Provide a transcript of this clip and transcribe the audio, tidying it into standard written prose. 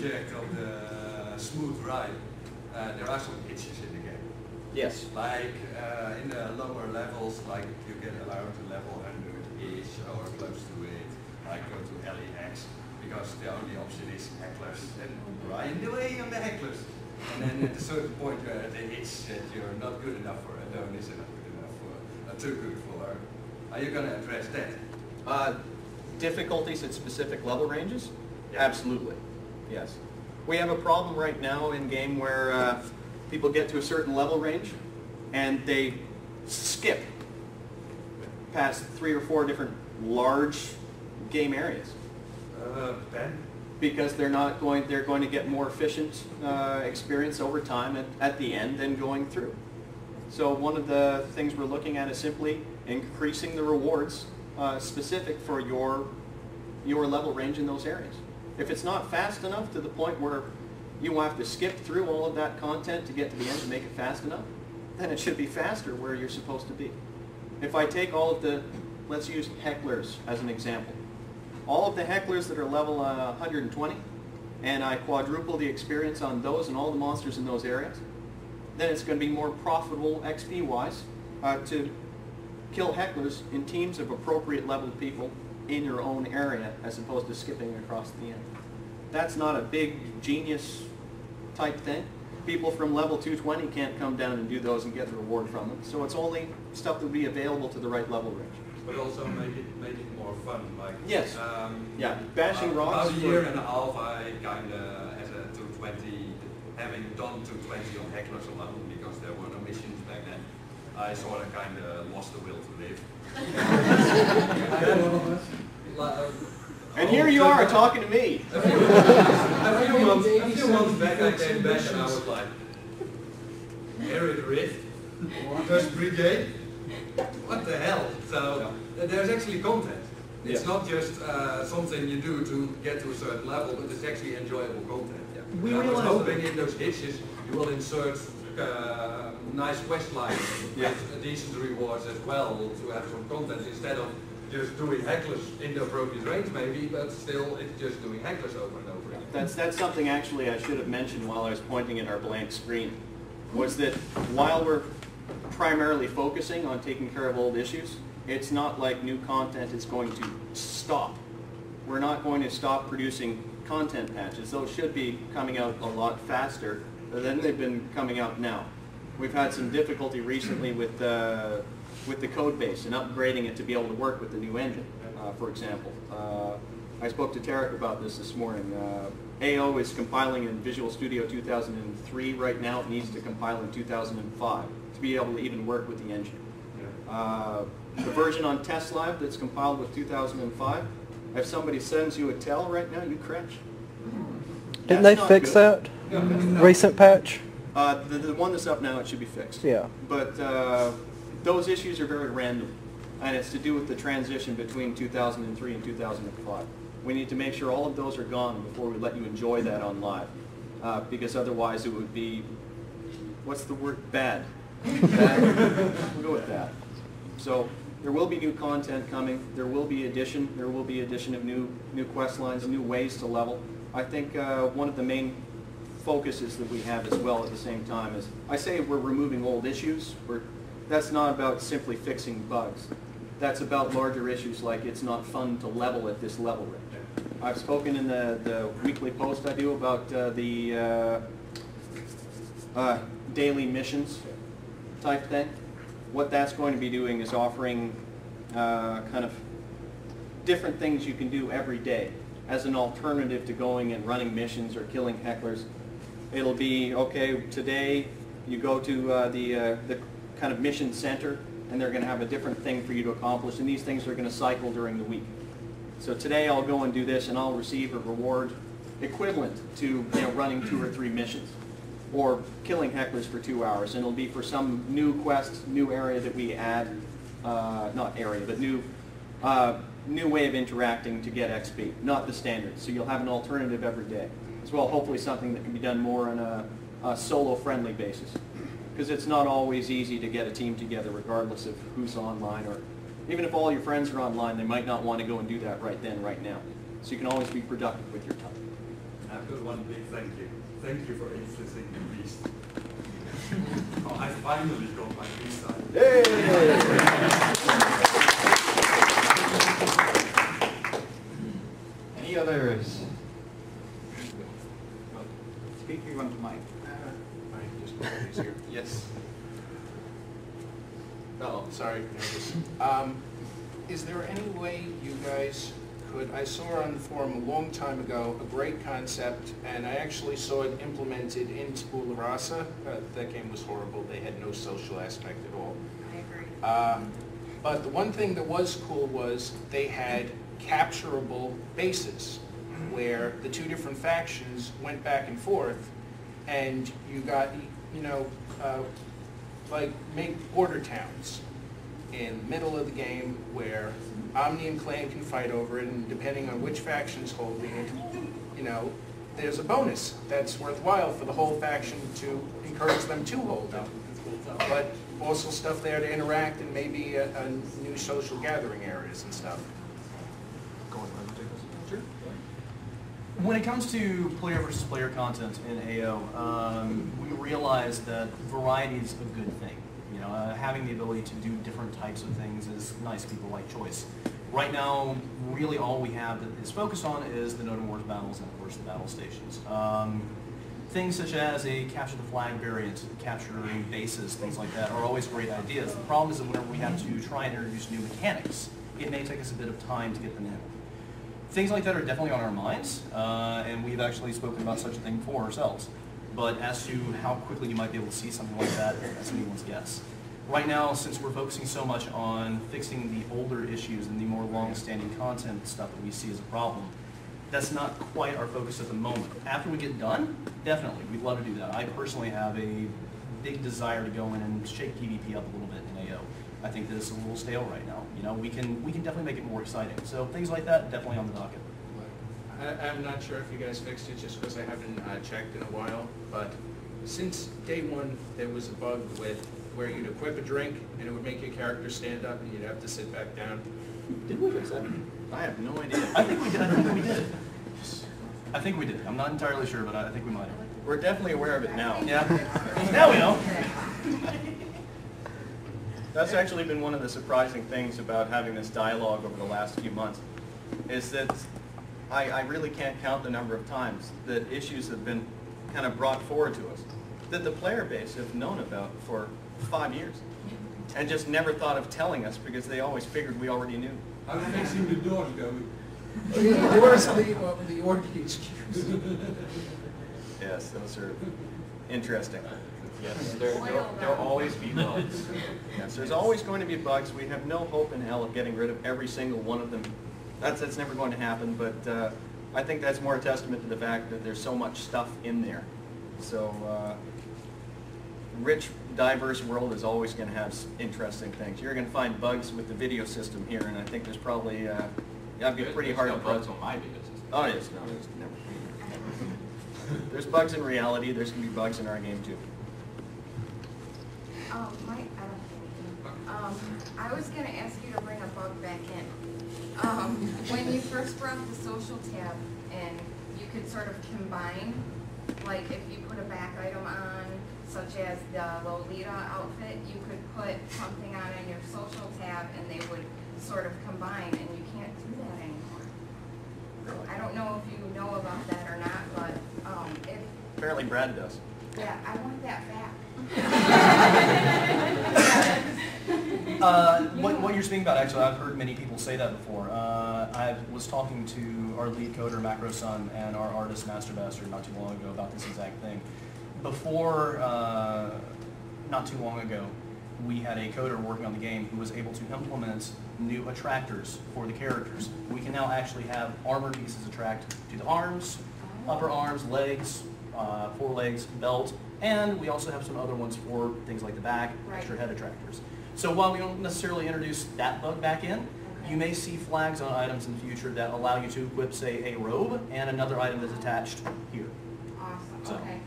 subject of the smooth ride, there are some hitches in the game. Yes. Like in the lower levels, like you get allowed to level 100-ish or close to it, like go to LEX, because the only option is hecklers and grind away on the hecklers. And then at a certain point you're at a hitch that you're not good enough for, Adonis and not good enough for, too good for. Are you going to address that? Difficulties at specific level ranges? Yeah. Absolutely, yes. We have a problem right now in game where people get to a certain level range and they skip past 3 or 4 different large game areas. Ben? Because they're going to get more efficient experience over time at the end than going through. So one of the things we're looking at is simply increasing the rewards specific for your level range in those areas. If it's not fast enough to the point where you have to skip through all of that content to get to the end to make it fast enough, then it should be faster where you're supposed to be. If I take all of the, let's use hecklers as an example. All of the hecklers that are level 120, and I quadruple the experience on those and all the monsters in those areas, then it's going to be more profitable XP-wise to kill hecklers in teams of appropriate leveled people in your own area as opposed to skipping across the end. That's not a big genius type thing. People from level 220 can't come down and do those and get the reward from them. So it's only stuff that will be available to the right level range. But also make it more fun. Like yes. Yeah. Bashing rocks. About a year and a half, I kind of, as a 220, having done 220 on hecklers alone because there were no missions back then, I sort of kind of lost the will to live. And here you are talking to me. A few months back, I came back and I was like, Arid Rift, First Brigade. What the hell? So there's actually content. It's not just something you do to get to a certain level, but it's actually enjoyable content. We I was realize hoping in those hitches you will insert nice quest lines with decent rewards as well to have some content instead of just doing hecklers in the appropriate range maybe, but still it's just doing hecklers over and over again. That's something actually I should have mentioned while I was pointing at our blank screen, was that while we're primarily focusing on taking care of old issues, it's not like new content is going to stop. We're not going to stop producing content patches. Those should be coming out a lot faster than they've been coming out now. We've had some difficulty recently with the code base and upgrading it to be able to work with the new engine, for example. I spoke to Tarek about this morning. AO is compiling in Visual Studio 2003 right now. It needs to compile in 2005 to be able to even work with the engine. The version on Test Live that's compiled with 2005, if somebody sends you a tell right now, you cringe. Didn't they fix that? Recent patch? The one that's up now, it should be fixed. Yeah. But those issues are very random, and it's to do with the transition between 2003 and 2005. We need to make sure all of those are gone before we let you enjoy that on live, because otherwise it would be, what's the word, bad. Bad. We'll go with that. So there will be new content coming. There will be addition. There will be addition of new quest lines, new ways to level. I think one of the main focuses that we have as well at the same time is, I say we're removing old issues. That's not about simply fixing bugs. That's about larger issues like it's not fun to level at this level range. I've spoken in the weekly post I do about the daily missions type thing. What that's going to be doing is offering kind of different things you can do every day as an alternative to going and running missions or killing hecklers. It'll be, okay, today you go to the kind of mission center and they're going to have a different thing for you to accomplish, and these things are going to cycle during the week. So today I'll go and do this and I'll receive a reward equivalent to running 2 or 3 missions or killing hecklers for 2 hours, and it'll be for some new quest, new area that we add, not area, but new way of interacting to get XP, not the standard. So you'll have an alternative every day. As well, hopefully something that can be done more on a solo-friendly basis. Because it's not always easy to get a team together regardless of who's online, or even if all your friends are online, they might not want to go and do that right then, right now. So you can always be productive with your time. I've got one big thank you. Thank you for influencing the beast. Oh, I finally got my beast side. Hey! Any others? Speak, you want the mic? Just put these here. Yes. Oh, sorry. Is there any way you guys could, I saw on the forum a long time ago, a great concept, and I actually saw it implemented in Tabula Rasa. That game was horrible. They had no social aspect at all. I agree. But the one thing that was cool was they had capturable bases where the two different factions went back and forth, and you got, you know, like make border towns in the middle of the game where Omni and Clan can fight over it, and depending on which faction's holding it, you know, there's a bonus that's worthwhile for the whole faction to encourage them to hold it. But also stuff there to interact and maybe a new social gathering areas and stuff. When it comes to player versus player content in AO, we realize that variety is a good thing. You know, having the ability to do different types of things is nice. People like choice. Right now, really all we have that is focused on is the Node and Wars battles and of course the battle stations. Things such as a capture the flag variant, capturing bases, things like that are always great ideas. The problem is that whenever we have to try and introduce new mechanics, it may take us a bit of time to get them in. Things like that are definitely on our minds, and we've actually spoken about such a thing for ourselves. But as to how quickly you might be able to see something like that, that's anyone's guess. Right now, since we're focusing so much on fixing the older issues and the more long-standing content stuff that we see as a problem, that's not quite our focus at the moment. After we get done, definitely, we'd love to do that. I personally have a big desire to go in and shake PvP up a little bit in AO. I think that it's a little stale right now. You know, we can definitely make it more exciting. So things like that, definitely on the docket. I'm not sure if you guys fixed it just because I haven't checked in a while, but since day one there was a bug with where you'd equip a drink and it would make your character stand up and you'd have to sit back down. Did we fix that? I have no idea. I think we did. I think we did. I think we did. I'm not entirely sure, but I think we might have. We're definitely aware of it now. Yeah. Now we know. That's actually been one of the surprising things about having this dialogue over the last few months, is that I really can't count the number of times that issues have been kind of brought forward to us that the player base have known about for 5 years and just never thought of telling us because they always figured we already knew. How's fixing the doors going? The doors, the order excuse. Yes, those are interesting. Yes, there'll always be bugs. Yes, there's always going to be bugs. We have no hope in hell of getting rid of every single one of them. That's never going to happen, but I think that's more a testament to the fact that there's so much stuff in there. So, rich, diverse world is always going to have interesting things. You're going to find bugs with the video system here, and I think there's probably, that'd be pretty hard to bugs on my video system. Oh, yes, no, there's never. There's bugs in reality, there's going to be bugs in our game too. I was going to ask you to bring a bug back in. When you first brought the social tab in, you could sort of combine, like if you put a back item on, such as the Lolita outfit, you could put something on in your social tab and they would sort of combine, and you can't do that anymore. I don't know if you know about that or not, but if... Apparently Brad does. Yeah, I want that back. What you're speaking about, actually, I've heard many people say that before. I was talking to our lead coder, Macro Sun, and our artist, Master Bastard, not too long ago about this exact thing. Before, not too long ago, we had a coder working on the game who was able to implement new attractors for the characters. We can now actually have armor pieces attract to the arms, upper arms, legs, forelegs, belt, and we also have some other ones for things like the back, extra head attractors. So while we don't necessarily introduce that bug back in, you may see flags on items in the future that allow you to equip, say, a robe and another item that's attached here. Awesome. So. Okay.